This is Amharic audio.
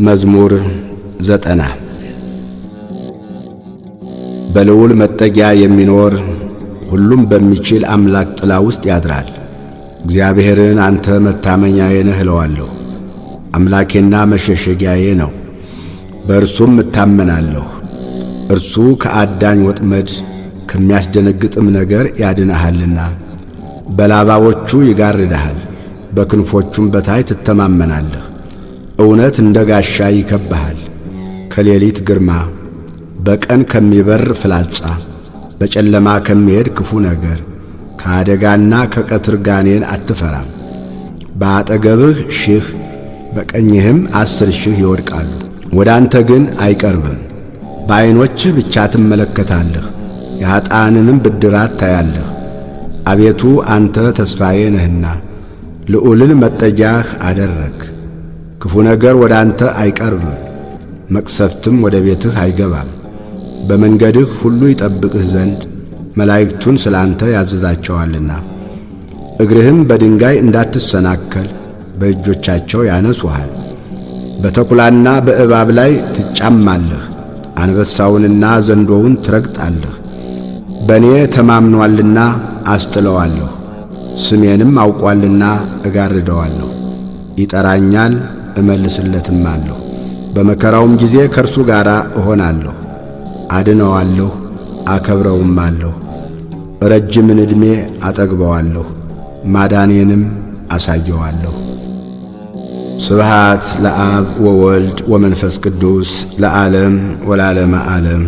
መዝሙር 90 በልዑል መጠጊያ የሚኖር ሁሉም በሚችል አምላክ ጥላ ውስጥ ያድራል። እግዚአብሔርን አንተ መታመኛዬ ነህ እለዋለሁ። አምላኬና መሸሸጊያዬ ነው፣ በእርሱም እታመናለሁ። እርሱ ከአዳኝ ወጥመድ ከሚያስደነግጥም ነገር ያድንሃልና። በላባዎቹ ይጋርድሃል፣ በክንፎቹም በታይ ትተማመናለህ። እውነት እንደ ጋሻ ይከብብሃል። ከሌሊት ግርማ፣ በቀን ከሚበር ፍላጻ፣ በጨለማ ከሚሄድ ክፉ ነገር፣ ከአደጋና ከቀትር ጋኔን አትፈራም። በአጠገብህ 1000 በቀኝህም 10,000 ይወድቃሉ፣ ወደ አንተ ግን አይቀርብም። በዐይኖችህ ብቻ ትመለከታለህ፣ የኀጥኣንንም ብድራት ታያለህ። አቤቱ አንተ ተስፋዬ ነህና ልዑልን መጠጊያህ አደረግህ። ክፉ ነገር ወደ አንተ አይቀርብም፣ መቅሰፍትም ወደ ቤትህ አይገባም። በመንገድህ ሁሉ ይጠብቅህ ዘንድ መላእክቱን ስለ አንተ ያዘዛቸዋልና። እግርህም በድንጋይ እንዳትሰናከል በእጆቻቸው ያነሱሃል። በተኩላና በእባብ ላይ ትጫማለህ፣ አንበሳውንና ዘንዶውን ትረግጣለህ። በእኔ ተማምኖአልና አስጥለዋለሁ፣ ስሜንም አውቋልና እጋርደዋለሁ። ይጠራኛል እመልስለትማለሁ፣ በመከራውም ጊዜ ከእርሱ ጋር እሆናለሁ። አድነዋለሁ አከብረውማለሁ፣ ረጅምን ዕድሜ አጠግበዋለሁ፣ ማዳኔንም አሳየዋለሁ። ስብሃት ለአብ ወወልድ ወመንፈስ ቅዱስ ለዓለም ወለዓለመ ዓለም።